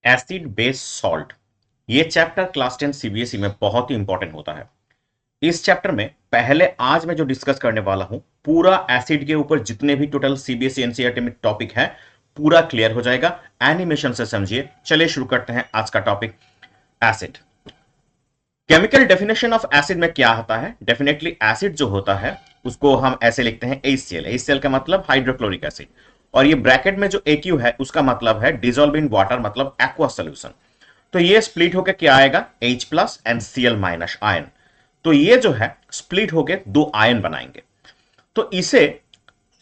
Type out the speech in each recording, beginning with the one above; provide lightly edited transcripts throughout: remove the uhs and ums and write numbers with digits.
Acid base salt. ये chapter class 10 CBSE में बहुत ही इंपॉर्टेंट होता है। इस चैप्टर में पहले आज मैं जो डिस्कस करने वाला हूं, पूरा एसिड के ऊपर जितने भी टोटल सीबीएसई एनसीईआरटी में टॉपिक है पूरा क्लियर हो जाएगा। एनिमेशन से समझिए। चलिए शुरू करते हैं आज का topic, acid. Chemical definition of acid में क्या होता है? डेफिनेटली एसिड जो होता है उसको हम ऐसे लिखते हैं HCl। HCl का मतलब हाइड्रोक्लोरिक एसिड, और ये ब्रैकेट में जो AQ है उसका मतलब है डिसॉल्व इन वाटर, मतलब एक्वा सॉल्यूशन। तो ये स्प्लिट होकर क्या आएगा? H plus and Cl minus ion. तो ये जो है स्प्लिट होकर दो आयन बनाएंगे। तो इसे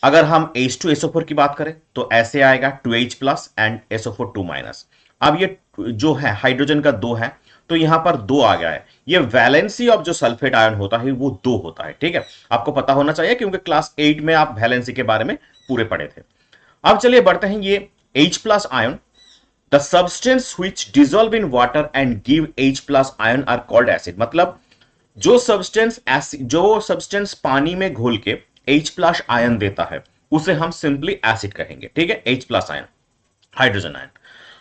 अगर हम H2SO4 की बात करें तो ऐसे आएगा 2H plus and SO4 2 minus. अब ये जो है हाइड्रोजन का 2 है तो यहां पर 2 आ गया है। ये वैलेंसी ऑफ जो सल्फेट आयन होता है वो 2 होता है। ठीक है, आपको पता होना चाहिए क्योंकि क्लास 8 में आप वैलेंसी के बारे में पूरे पढ़े थे। अब चलिए बढ़ते हैं। ये H plus ion, the substance which dissolve in water and give H plus ion are called acid. मतलब जो सब्सटेंस पानी में घोल के H प्लस आयन देता है उसे हम सिंपली एसिड कहेंगे। ठीक है, H plus ion, hydrogen ion.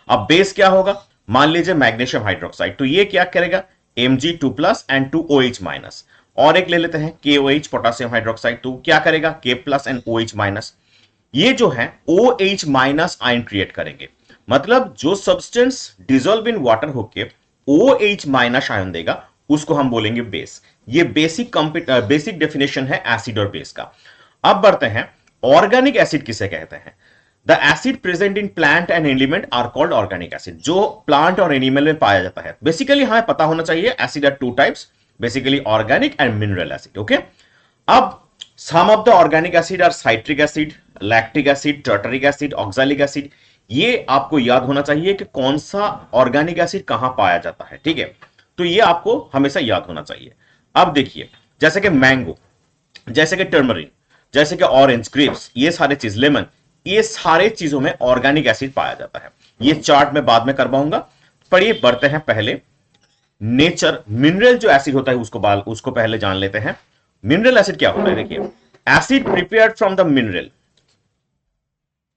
अब बेस क्या होगा? मान लीजिए मैग्नीशियम हाइड्रोक्साइड, तो ये क्या करेगा? Mg2 plus and 2OH minus. और एक ले लेते हैं KOH, पोटेशियम हाइड्रोक्साइड, तो क्या करेगा? K plus and OH minus. ये जो है OH माइनस आयन क्रिएट करेंगे। मतलब जो सब्सटेंस डिसॉल्व इन वाटर होके OH माइनस आयन देगा उसको हम बोलेंगे बेस। ये बेसिक डेफिनेशन है एसिड और बेस का। अब बढ़ते हैं, ऑर्गेनिक एसिड किसे कहते हैं? The acid present in plant and element are called organic acid. जो प्लांट और एनिमल में पाया जाता है। बेसिकली हमें पता होना चाहिए acid are two types, basically organic and mineral acid. Okay, अब some of the organic acid are citric acid, lactic acid, tartaric acid, oxalic acid. ये आपको याद होना चाहिए कि कौन सा ऑर्गेनिक एसिड कहां पाया जाता है। ठीक है, तो ये आपको हमेशा याद होना चाहिए। अब देखिए, जैसे कि मैंगो, जैसे कि टर्मरिन, जैसे कि ऑरेंज, ग्रेप्स, ये सारे चीज, लेमन, ये सारे चीजों में ऑर्गेनिक एसिड पाया जाता है। ये चार्ट में बाद में करवाऊंगा। पढ़िए, बढ़ते हैं पहले नेचर। मिनरल जो एसिड होता है उसको पहले जान लेते हैं। मिनरल एसिड क्या होता है? देखिए, acid prepared from the mineral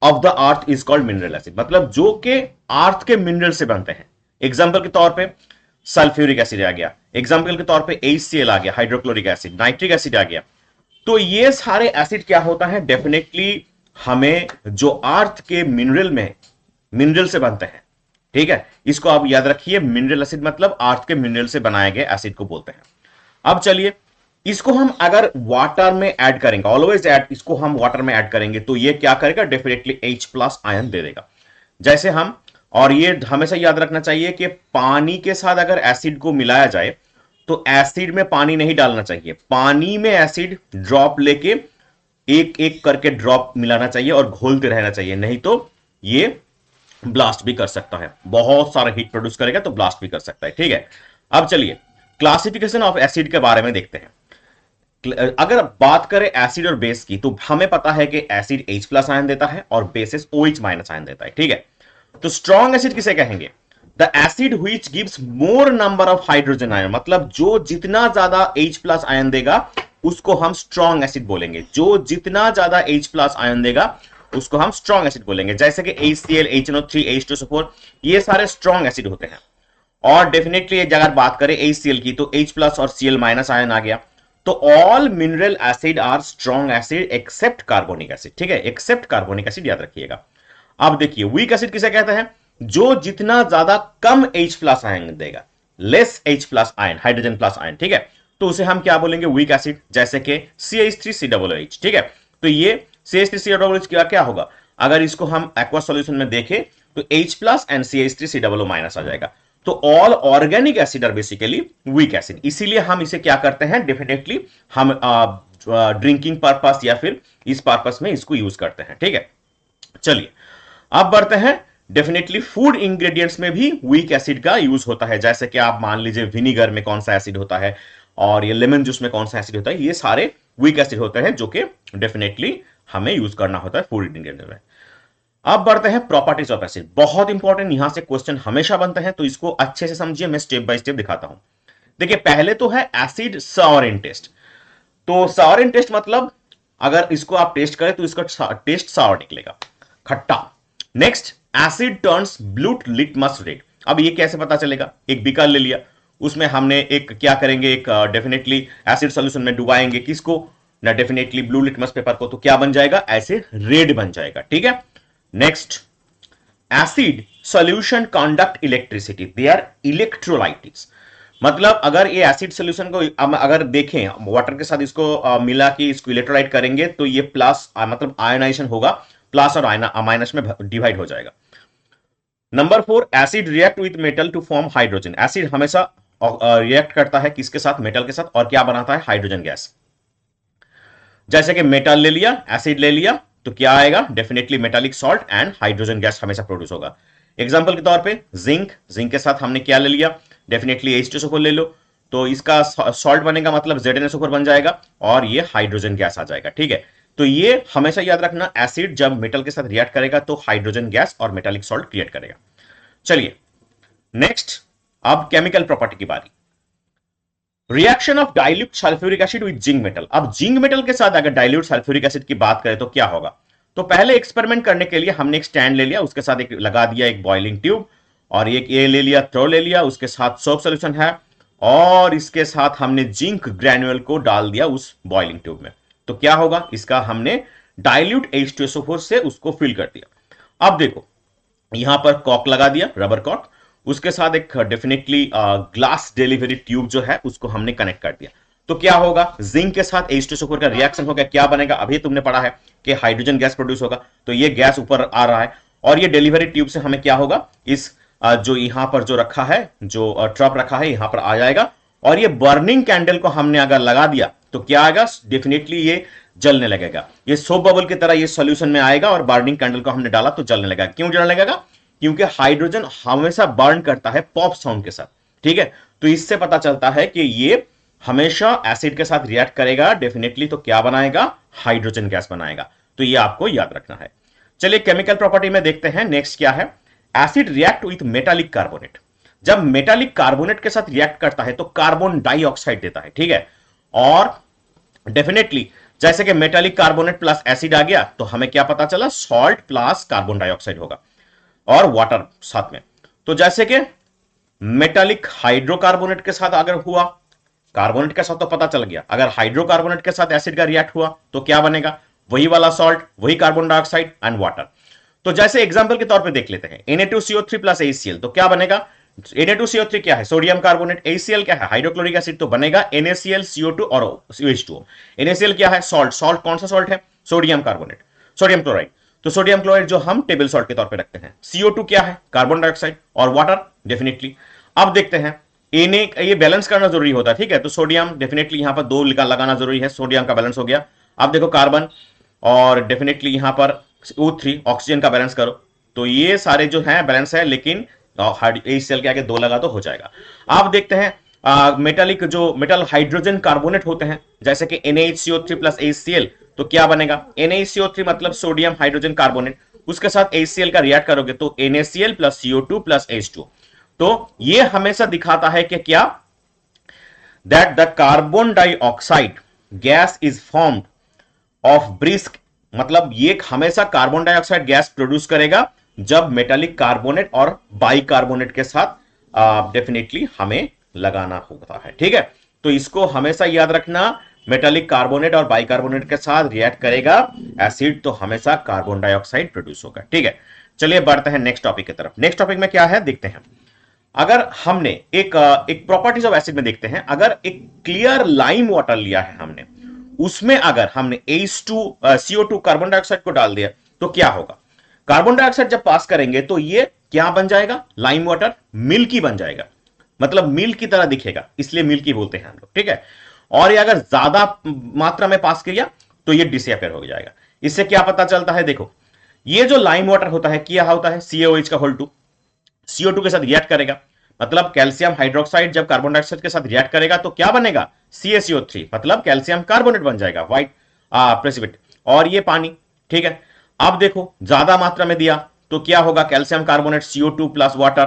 of the earth is called mineral acid. मतलब जो के अर्थ के मिनरल से बनते हैं। एग्जांपल के तौर पे सल्फ्यूरिक एसिड आ गया, एग्जांपल के तौर पे HCl आ गया, हाइड्रोक्लोरिक एसिड, नाइट्रिक एसिड आ गया। तो ये सारे एसिड क्या होता है? डेफिनेटली हमें जो अर्थ के मिनरल से बनते हैं। ठीक है, इसको आप याद रखिए। मिनरल एसिड मतलब अर्थ के मिनरल से बनाए गए एसिड को बोलते हैं। अब चलिए, इसको हम अगर वाटर में ऐड करेंगे, ऑलवेज ऐड, इसको हम वाटर में ऐड करेंगे तो ये क्या करेगा? डेफिनेटली H प्लस आयन दे देगा। जैसे हम, और ये हमेशा याद रखना चाहिए कि पानी के साथ अगर एसिड को मिलाया जाए तो एसिड में पानी नहीं डालना चाहिए। पानी में एसिड ड्रॉप लेके एक एक करके ड्रॉप मिलाना चाहिए और घोलते रहना चाहिए, नहीं तो ये ब्लास्ट भी कर सकता है। बहुत सारा हीट प्रोड्यूस करेगा तो ब्लास्ट भी कर सकता है। ठीक है, अब चलिए क्लासिफिकेशन ऑफ एसिड के बारे में देखते हैं। अगर बात करें एसिड और बेस की तो हमें पता है कि एसिड H प्लस आयन देता है और बेसिस OH माइनस आयन देता है। ठीक है, तो स्ट्रॉन्ग एसिड किसे कहेंगे? The acid which gives more number of hydrogen ion. मतलब जो जितना ज्यादा H प्लस आयन देगा उसको हम स्ट्रॉन्ग एसिड बोलेंगे। जो जितना ज्यादा H प्लस आयन देगा उसको हम स्ट्रॉन्ग एसिड बोलेंगे। जैसे कि HCl, HNO3, H2SO4, ये सारे स्ट्रॉन्ग एसिड होते हैं। और डेफिनेटली अगर बात करें HCl की तो H प्लस और Cl माइनस आयन आ गया। तो all mineral acid are strong acid except carbonic acid. ठीक है, एक्सेप्ट कार्बोनिक एसिड याद रखिएगा। अब देखिए, वीक एसिड किसे कहते हैं? जो जितना ज्यादा कम H प्लस आयन देगा, less H plus ion, hydrogen plus ion. ठीक है, तो उसे हम क्या बोलेंगे? Weak acid. जैसे कि CH3COOH। ठीक है, तो ये CH3COOH क्या होगा? अगर इसको हम एक्वा सॉल्यूशन में देखें तो H plus and CH3COO minus आ जाएगा। तो all organic acid are basically weak acid. इसीलिए हम इसे क्या करते हैं? डेफिनेटली हम ड्रिंकिंग पर्पस या फिर इस पर्पस में इसको यूज करते हैं। ठीक है, चलिए अब बढ़ते हैं। डेफिनेटली फूड इंग्रेडिएंट्स में भी वीक एसिड का यूज होता है। जैसे कि आप मान लीजिए विनीगर में कौन सा एसिड होता है और ये लेमन जूस में कौन सा एसिड होता है, ये सारे वीक एसिड होते हैं जो कि डेफिनेटली हमें यूज करना होता है फूड इंग्रेडिएंट में। अब बढ़ते हैं प्रॉपर्टीज ऑफ एसिड। बहुत इंपॉर्टेंट, यहां से क्वेश्चन हमेशा बनते हैं तो इसको अच्छे से समझिए। मैं स्टेप बाय स्टेप दिखाता हूं। देखिए, पहले तो है एसिड सावरिन टेस्ट। तो सावरिन टेस्ट मतलब अगर इसको आप टेस्ट करें तो इसका टेस्ट सावर निकलेगा, खट्टा। Next, acid turns blue litmus red. अब ये कैसे पता चलेगा? एक बीकर ले लिया, उसमें हमने एक क्या करेंगे, एक डेफिनेटली एसिड सॉल्यूशन में डुबाएंगे किसको ना, डेफिनेटली ब्लू लिटमस पेपर को, तो क्या बन जाएगा? ऐसे रेड बन जाएगा। ठीक है, next, acid solution conduct electricity, they are electrolytics. मतलब अगर ये एसिड सॉल्यूशन को अगर देखें वाटर के साथ इसको मिला कि इसको इलेक्ट्रोलाइट करेंगे तो ये प्लस मतलब आयनाइजेशन होगा, प्लस और माइनस में डिवाइड हो जाएगा। Number 4, acid react with metal to form hydrogen. Acid हमेशा रिएक्ट करता है किसके साथ? मेटल के साथ, और क्या बनाता है? Hydrogen gas. जैसे कि मेटल ले लिया, एसिड ले लिया, तो क्या आएगा? Definitely metallic salt and hydrogen gas हमेशा प्रोड्यूस होगा। एग्जांपल के तौर पे जिंक, जिंक के साथ हमने क्या ले लिया? डेफिनेटली H2SO4 ले लो, तो इसका सॉल्ट बनेगा मतलब ZnSO4 बन जाएगा और ये हाइड्रोजन गैस आ जाएगा। ठीक है, तो ये हमेशा याद रखना, एसिड जब मेटल के साथ रिएक्ट करेगा तो हाइड्रोजन गैस और मेटालिक सॉल्ट क्रिएट करेगा। चलिए नेक्स्ट, अब केमिकल प्रॉपर्टी की बारी। Reaction of dilute sulphuric acid with zinc metal. अब जिंक मेटल के साथ अगर डाइल्यूट सल्फ्यूरिक एसिड की बात करें तो क्या होगा? तो पहले एक्सपेरिमेंट करने के लिए हमने एक स्टैंड ले लिया, उसके साथ एक लगा दिया एक बॉइलिंग ट्यूब, और एक ये ले लिया, थ्रो ले लिया, उसके साथ सोप सॉल्यूशन है, और इसके साथ हमने जिंक ग्रैन्युअल को डाल दिया उस बॉइलिंग ट्यूब में। तो क्या होगा? इसका हमने डाइल्यूट H2SO4 से उसको फिल कर दिया। अब देखो, यहां पर कॉक लगा दिया, रबर कॉक, उसके साथ एक डेफिनेटली ग्लास डिलीवरी ट्यूब जो है उसको हमने कनेक्ट कर दिया। तो क्या होगा? जिंक के साथ H2SO4 का रिएक्शन होगा, क्या बनेगा? अभी तुमने पढ़ा है कि हाइड्रोजन गैस प्रोड्यूस होगा, तो ये गैस ऊपर आ रहा है, और ये डिलीवरी ट्यूब से हमें क्या होगा? इस जो यहां पर जो रखा है, जो ट्रप रखा है, यहां पर आ जाएगा, और ये बर्निंग कैंडल को हमने अगर लगा दिया तो क्या आएगा? डेफिनेटली ये जलने लगेगा, ये सोप बबल की तरह ये सॉल्यूशन में आएगा, और बर्निंग कैंडल को हमने डाला तो जलने लगेगा। क्यों जलने लगेगा? क्योंकि हाइड्रोजन हमेशा बर्न करता है पॉप साउंड के साथ। ठीक है, तो इससे पता चलता है कि ये हमेशा एसिड के साथ रिएक्ट करेगा डेफिनेटली, तो क्या बनाएगा? हाइड्रोजन गैस बनाएगा। तो ये आपको याद रखना है। चलिए केमिकल प्रॉपर्टी में देखते हैं, नेक्स्ट क्या है? Acid react with metallic carbonate. जब मेटालिक कार्बोनेट के साथ रिएक्ट करता है तो कार्बन डाइऑक्साइड देता है। ठीक है, और डेफिनेटली जैसे कि मेटालिक कार्बोनेट प्लस एसिड आ गया तो हमें क्या पता चला? सॉल्ट प्लस कार्बन डाइऑक्साइड होगा, और वाटर साथ में। तो जैसे कि मेटालिक हाइड्रोकार्बोनेट के साथ अगर हुआ, कार्बोनेट के साथ तो पता चल गया, अगर हाइड्रोकार्बोनेट के साथ एसिड का रिएक्ट हुआ तो क्या बनेगा? वही वाला सॉल्ट, वही कार्बन डाइऑक्साइड एंड वाटर। तो जैसे एग्जांपल के तौर पे देख लेते हैं, Na2CO3 प्लस HCl, तो क्या बनेगा? Na2CO3 क्या है? Sodium carbonate. HCl क्या है? हाइड्रोक्लोरिक एसिड, तो बनेगा NaCl, CO2 और H2O। NaCl क्या है? सॉल्ट। सॉल्ट कौन सा सॉल्ट है? सोडियम कार्बोनेट, सोडियम क्लोराइड, तो सोडियम क्लोराइड जो हम टेबल सॉल्ट के तौर पे रखते हैं। CO2 क्या है? कार्बन डाइऑक्साइड, और वाटर डेफिनेटली। अब देखते हैं, ये बैलेंस करना जरूरी होता है। ठीक है, तो सोडियम डेफिनेटली यहां पर 2 लगाना जरूरी है, सोडियम का बैलेंस हो गया। अब देखो कार्बन, और डेफिनेटली यहां पर O3 ऑक्सीजन का बैलेंस करो, तो ये सारे जो है बैलेंस है, लेकिन HCl के आगे 2 लगा तो हो जाएगा। अब देखते हैं मेटालिक जो मेटल हाइड्रोजन कार्बोनेट होते हैं, जैसे कि NaHCO3 प्लस HCl, तो क्या बनेगा? NaCO3 मतलब सोडियम हाइड्रोजन कार्बोनेट, उसके साथ HCl का रिएक्ट करोगे तो NaCl plus CO2 plus H2। तो ये हमेशा दिखाता है कि क्या? That the carbon dioxide gas is formed of brisk, मतलब ये हमेशा कार्बन डाइऑक्साइड गैस प्रोड्यूस करेगा जब मेटालिक कार्बोनेट और बाइकार्बोनेट के साथ डेफिनेटली हमें लगाना होता है। ठीक है, तो इसको हमेशा याद रखना, मेटालिक कार्बोनेट और बाइकार्बोनेट के साथ रिएक्ट करेगा एसिड तो हमेशा कार्बन डाइऑक्साइड प्रोड्यूस होगा। ठीक है, चलिए बढ़ते हैं नेक्स्ट टॉपिक की तरफ। नेक्स्ट टॉपिक में क्या है देखते हैं। अगर हमने एक प्रॉपर्टीज ऑफ एसिड में देखते हैं, अगर एक क्लियर लाइम वाटर लिया है हमने, उसमें अगर हमने CO2 कार्बन डाइऑक्साइड को डाल दिया तो क्या होगा? कार्बन डाइऑक्साइड जब पास करेंगे तो ये क्या बन जाएगा? लाइम वाटर मिल्की बन जाएगा, मतलब मिल्क की तरह दिखेगा, इसलिए मिल्की बोलते हैं हम लोग। ठीक है, और ये अगर ज्यादा मात्रा में पास किया तो ये डिसअपियर हो जाएगा। इससे क्या पता चलता है? देखो, ये जो लाइम वाटर होता है क्या होता है? CaOH का होल 2 CO2 के साथ रिएक्ट करेगा, मतलब कैल्शियम हाइड्रोक्साइड जब कार्बन डाइऑक्साइड के साथ रिएक्ट करेगा तो क्या बनेगा? CaCO3 मतलब कैल्शियम कार्बोनेट बन जाएगा, व्हाइट प्रेसिपिट, और ये पानी। ठीक है, अब देखो ज्यादा मात्रा में दिया तो क्या होगा? Calcium carbonate CO2 plus water,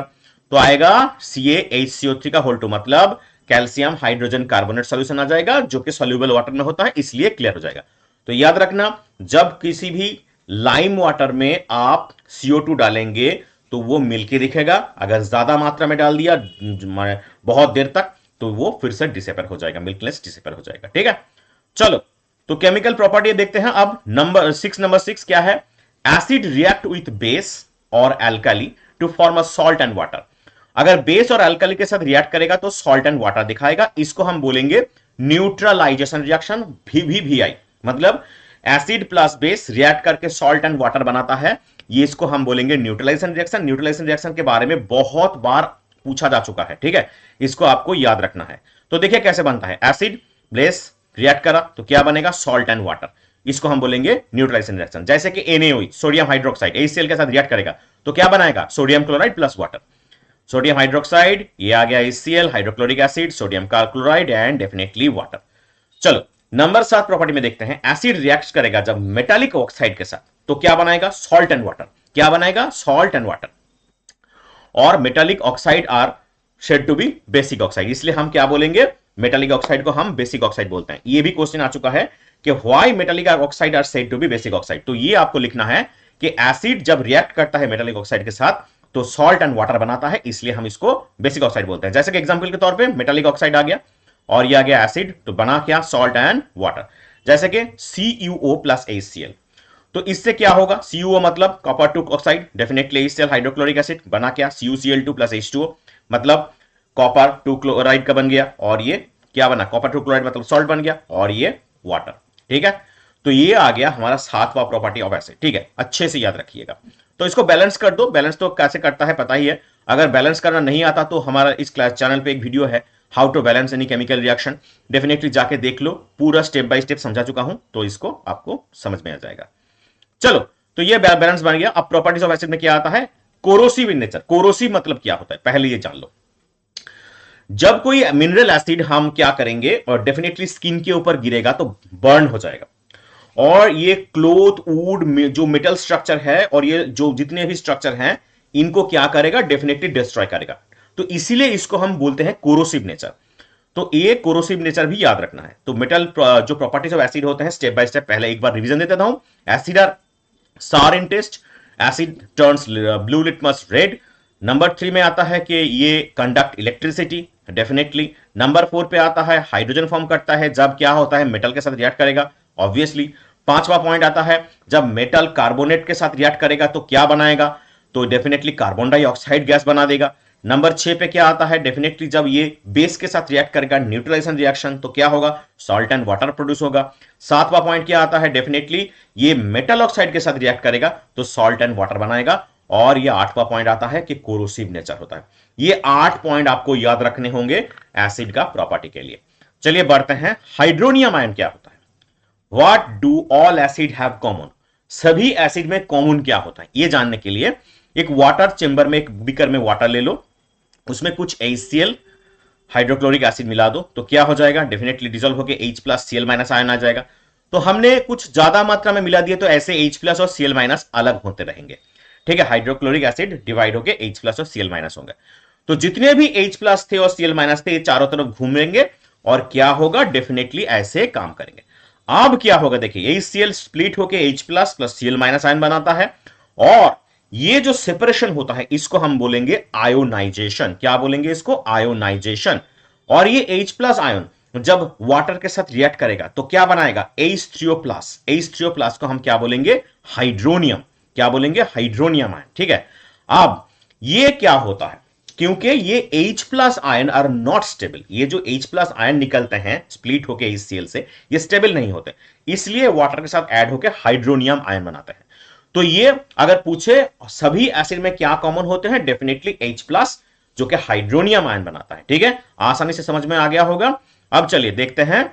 तो आएगा CaHCO3 का होल 2, मतलब कैल्शियम हाइड्रोजन कार्बोनेट सॉल्यूशन आ जाएगा जो कि सॉल्यूबल वाटर में होता है, इसलिए क्लियर हो जाएगा। तो याद रखना, जब किसी भी लाइम वाटर में आप CO2 डालेंगे तो वो मिल्की दिखेगा, अगर ज्यादा मात्रा में डाल दिया बहुत देर तक तो वो फिर से डिसेपर हो जाएगा, मिल्कलेस डिसेपर हो जाएगा। ठीक है, चलो तो केमिकल प्रॉपर्टी देखते हैं। अब नंबर 6 क्या है? एसिड रिएक्ट विथ बेस और alkali to form a salt and water. अगर बेस और अल्कली के साथ रिएक्ट करेगा तो सॉल्ट एंड वाटर दिखाएगा, इसको हम बोलेंगे न्यूट्रलाइजेशन रिएक्शन, VVVI। मतलब एसिड प्लस बेस रिएक्ट करके सॉल्ट एंड वाटर बनाता है, ये इसको हम बोलेंगे न्यूट्रलाइजेशन रिएक्शन। न्यूट्रलाइजेशन रिएक्शन के बारे में बहुत बार पूछा जा चुका है, ठीक है, इसको आपको याद रखना है। तो देखिए कैसे बनता है, एसिड बेस रिएक्ट करा तो क्या बनेगा? सॉल्ट एंड वाटर, इसको हम बोलेंगे न्यूट्रलाइजेशन रिएक्शन। जैसे कि NaOH सोडियम हाइड्रोक्साइड HCl के साथ रिएक्ट करेगा तो क्या बनाएगा? Sodium chloride plus water, sodium hydroxide, ये आ गया HCl, hydrochloric acid, sodium chloride and definitely water. चलो नंबर 7 प्रॉपर्टी में देखते हैं, एसिड रिएक्ट करेगा जब मेटालिक ऑक्साइड के साथ तो क्या बनाएगा? Salt and water. क्या बनाएगा? Salt and water. और metallic oxide are said to be basic oxide, इसलिए हम क्या बोलेंगे? मेटालिक ऑक्साइड को हम बेसिक ऑक्साइड बोलते हैं। ये भी क्वेश्चन आ चुका है कि why metallic oxide are said to be basic oxide. तो ये आपको लिखना है कि एसिड जब रिएक्ट करता है मेटालिक ऑक्साइड के साथ तो सॉल्ट एंड वाटर बनाता है, इसलिए हम इसको बेसिक ऑक्साइड बोलते हैं। जैसे कि एग्जांपल के तौर पे मेटालिक ऑक्साइड आ गया और ये आ गया एसिड, तो बना क्या? Salt and water. जैसे कि CuO प्लस HCl, तो इससे क्या होगा? CuO मतलब copper two oxide, definitely HCl hydrochloric acid, बना क्या? CuCl2 प्लस H2O, मतलब कॉपर टू क्लोराइड का बन गया, और ये क्या बना? कॉपर टू क्लोराइड मतलब सॉल्ट बन गया, और ये वाटर। ठीक है, तो ये आ गया हमारा 7वां प्रॉपर्टी ऑफ एसिड। ठीक है, अच्छे से याद रखिएगा। तो इसको बैलेंस कर दो, बैलेंस तो कैसे करता है पता ही है। अगर बैलेंस करना नहीं आता तो हमारा इस क्लास चैनल पे एक वीडियो है, how to balance any chemical reaction, definitely जाके देख लो, पूरा स्टेप बाय स्टेप समझा चुका हूं, तो इसको आपको समझ में आ जाएगा। चलो तो ये बैलेंस बन गया। अब प्रॉपर्टीज ऑफ एसिड में क्या आता है? Corrosive in nature. कोरोसिव मतलब क्या होता है पहले ये जान लो। जब कोई मिनरल एसिड हम क्या करेंगे और डेफिनेटली स्किन के ऊपर गिरेगा तो बर्न हो जाएगा, और ये क्लोथ वुड में जो मेटल स्ट्रक्चर है और ये जो जितने भी स्ट्रक्चर हैं इनको क्या करेगा? डेफिनेटली डिस्ट्रॉय करेगा। तो इसीलिए इसको हम बोलते हैं कोरोसिव नेचर। तो ये कोरोसिव नेचर भी याद रखना है। तो मेटल जो प्रॉपर्टीज ऑफ एसिड होते हैं स्टेप बाय स्टेप पहले एक बार रिवीजन दे देता हूं। Acid are sour in taste, acid turns blue litmus red. Number 3 में आता है कि ये कंडक्ट इलेक्ट्रिसिटी, डेफिनेटली। नंबर 4 पे आता है हाइड्रोजन फॉर्म करता है जब क्या होता है? मेटल के साथ रिएक्ट करेगा, ऑब्वियसली। 5वां पॉइंट आता है जब मेटल कार्बोनेट के साथ रिएक्ट करेगा तो क्या बनाएगा? तो डेफिनेटली कार्बन डाइऑक्साइड गैस बना देगा। नंबर 6 पे क्या आता है? डेफिनेटली जब ये बेस के साथ रिएक्ट करेगा न्यूट्रलाइजेशन रिएक्शन तो क्या होगा? सॉल्ट एंड वाटर प्रोड्यूस होगा। 7वां पॉइंट क्या आता है? डेफिनेटली ये मेटल ऑक्साइड के साथ रिएक्ट करेगा तो सॉल्ट एंड वाटर बनाएगा। और ये 8वां पॉइंट आता है कि कोरोसिव नेचर होता है। ये 8 पॉइंट आपको याद रखने होंगे एसिड का प्रॉपर्टी के लिए। चलिए बढ़ते हैं, हाइड्रोनियम आयन क्या होता है? What do all acid have common? सभी एसिड में कॉमन क्या होता है ये जानने के लिए एक वाटर चेंबर में, एक बीकर में वाटर ले लो, उसमें कुछ HCl हाइड्रोक्लोरिक एसिड मिला दो तो क्या हो जाएगा? डेफिनेटली डिसॉल्व होकर H+Cl- आयन आ जाएगा। तो हमने कुछ ज्यादा मात्रा में मिला दिया तो ऐसे H+ और Cl- अलग होते रहेंगे। ठीक है, हाइड्रोक्लोरिक एसिड डिवाइड होकर H+ और Cl- होंगे। तो जितने भी H+ थे और Cl- थे चारों तरफ घूमेंगे और क्या होगा? डेफिनेटली ऐसे काम करेंगे। अब क्या होगा? देखिए HCl स्प्लिट होकर H+ प्लस Cl- आयन बनाता है, और ये जो सेपरेशन होता है इसको हम बोलेंगे आयोनाइजेशन। क्या बोलेंगे इसको? आयोनाइजेशन। और ये H+ आयन जब वाटर के साथ रिएक्ट करेगा तो क्या बनाएगा? H3O+। H3O+ को हम क्या बोलेंगे? हाइड्रोनियम। क्या बोलेंगे? Hydronium ion. ठीक है, अब ये क्या होता है? क्योंकि ये H+ ion are not stable, ये जो H+ आयन निकलते हैं स्प्लिट होके HCl से, ये स्टेबल नहीं होते, इसलिए वाटर के साथ ऐड होके हाइड्रोनियम आयन बनाते हैं। तो ये अगर पूछे सभी एसिड में क्या कॉमन होते हैं? डेफिनेटली H+ जो कि हाइड्रोनियम आयन बनाता है। ठीक है, आसानी से समझ में आ गया होगा। अब चलिए देखते हैं,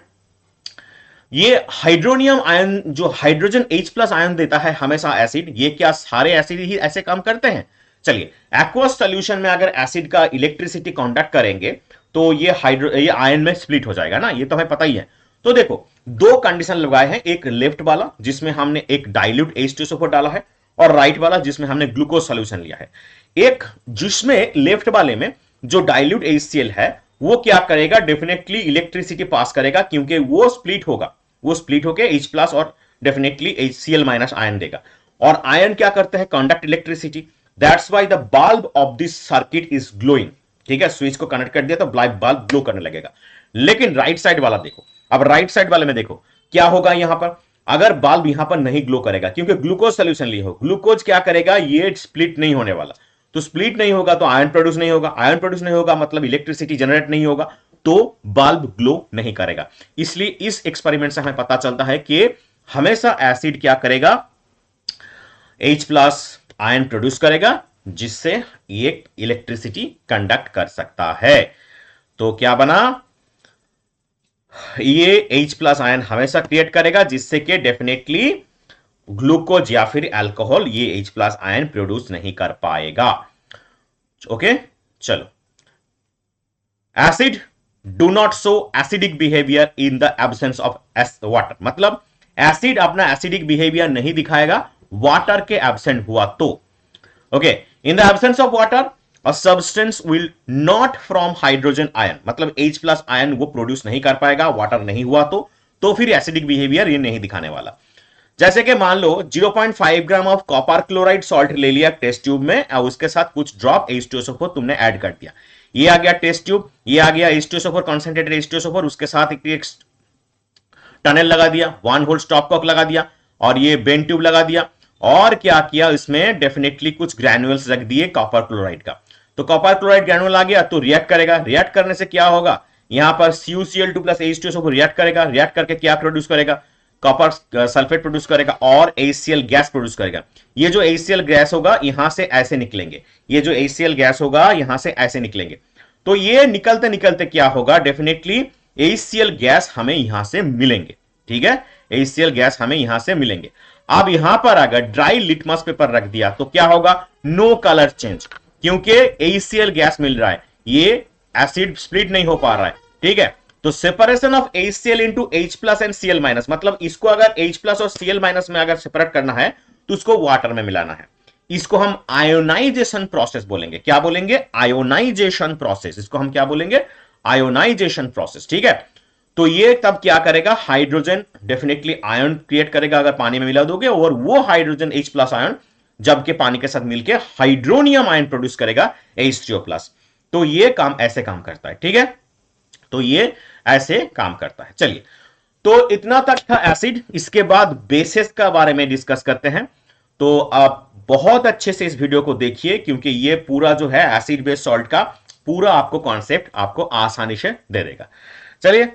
ये हाइड्रोनियम आयन जो हाइड्रोजन H+ आयन देता है हमेशा एसिड, ये क्या सारे एसिड ही ऐसे काम करते हैं? चलिए एक्वस सॉल्यूशन में अगर एसिड का इलेक्ट्रिसिटी कंडक्ट करेंगे तो ये आयन में स्प्लिट हो जाएगा ना, ये तो हमें पता ही है। तो देखो दो कंडीशन लगाए हैं, एक लेफ्ट वाला जिसमें हमने एक डाइल्यूट H2SO4 डाला है, और राइट वाला जिसमें हमने ग्लूकोज सॉल्यूशन लिया है। एक जिसमें लेफ्ट वाले में जो डाइल्यूट HCl है वो क्या करेगा? डेफिनेटली इलेक्ट्रिसिटी पास करेगा, क्योंकि वो स्प्लिट होगा, वो स्प्लिट होकर H+ और डेफिनेटली HCl- आयन देगा। और आयन क्या करते हैं, conduct electricity, that's why the bulb of this circuit is glowing. ठीक है, स्विच को कनेक्ट कर दिया तो बल्ब ग्लो करने लगेगा। लेकिन राइट साइड वाला देखो, अब राइट साइड वाले में देखो क्या होगा यहां पर, अगर बल्ब यहां पर नहीं ग्लो करेगा, क्योंकि ग्लूकोज सोल्यूशन लिए हो, ग्लूकोज क्या करेगा, ये स्प्लिट नहीं होने वाला, तो स्प्लिट नहीं होगा तो आयन प्रोड्यूस नहीं होगा, आयन प्रोड्यूस नहीं होगा मतलब इलेक्ट्रिसिटी जनरेट नहीं होगा, तो बल्ब ग्लो नहीं करेगा। इसलिए इस एक्सपेरिमेंट से हमें पता चलता है कि हमेशा एसिड क्या करेगा, H प्लस आयन प्रोड्यूस करेगा, जिससे ये इलेक्ट्रिसिटी कंडक्ट कर सकता है। तो क्या बना, ये H प्लस आयन हमेशा क्रिएट करेगा, जिससे कि डेफिनेटली ग्लूकोज या फिर अल्कोहल ये H प्लस आयन प्रोड्यूस नहीं कर पाएगा। ओके, चलो, acid do not show acidic behaviour in the absence of water, मतलब एसिड अपना एसिडिक बिहेवियर नहीं दिखाएगा वाटर के एब्सेंट हुआ तो। Okay, in the absence of water a substance will not from hydrogen ion, मतलब H प्लस आयन वो produce नहीं कर पाएगा, वाटर नहीं हुआ तो फिर एसिडिक बिहेवियर ये नहीं दिखाने वाला। जैसे कि मान लो 0.5 gram of copper chloride salt ले लिया टेस्ट ट्यूब में, और उसके साथ कुछ ड्रॉप H2SO4 तुमने ऐड कर दिया, ये आ गया टेस्ट ट्यूब, ये आ गया H2SO4 कॉन्सेंट्रेटेड H2SO4, उसके साथ एक टनल लगा दिया, 1 वोल्ट स्टॉप कॉक लगा दिया, और ये बेन ट्यूब लगा दिया, और क्या किया, इसमें डेफिनेटली कुछ ग्रैन्युअल्स रख दिए कॉपर क्लोराइड का। तो कॉपर क्लोराइड ग्रैन्युअल आ गया तो रिएक्ट करेगा, रिएक्ट करने से क्या होगा, यहां पर CuCl2 प्लस H2SO4 रिएक्ट करेगा, रिएक्ट करके क्या प्रोड्यूस करेगा, कॉपर सल्फेट प्रोड्यूस करेगा और HCl गैस प्रोड्यूस करेगा। ये जो HCl गैस होगा यहां से ऐसे निकलेंगे, ये जो HCl गैस होगा यहां से ऐसे निकलेंगे, तो ये निकलते निकलते क्या होगा, डेफिनेटली HCl गैस हमें यहां से मिलेंगे। ठीक है, HCl गैस हमें यहां से मिलेंगे। अब यहां पर अगर ड्राई लिटमस पेपर रख दिया तो क्या होगा, नो कलर चेंज, क्योंकि HCl गैस मिल रहा है, ये एसिड स्प्लिट नहीं हो पा रहा है। ठीक है, तो separation of HCl into H plus and Cl minus, मतलब इसको अगर H प्लस और Cl माइनस में अगर सेपरेट करना है तो उसको वाटर में मिलाना है, इसको हम आयोनाइजेशन प्रोसेस बोलेंगे। क्या बोलेंगे, आयोनाइजेशन प्रोसेस, इसको हम क्या बोलेंगे, आयोनाइजेशन प्रोसेस। ठीक है, तो ये तब क्या करेगा, हाइड्रोजन डेफिनेटली आयन क्रिएट करेगा अगर पानी में मिला दोगे, और वो हाइड्रोजन H प्लस आयन जबकि पानी के साथ मिलकर हाइड्रोनियम आयन प्रोड्यूस करेगा H3O प्लस। तो ये काम ऐसे काम करता है। ठीक है, तो ये ऐसे काम करता है। चलिए, तो इतना तक था एसिड। इसके बाद बेसिस का बारे में डिस्कस करते हैं। तो आप बहुत अच्छे से इस वीडियो को देखिए, क्योंकि ये पूरा जो है एसिड बेस सॉल्ट का पूरा आपको कॉन्सेप्ट आपको आसानी से दे देगा। चलिए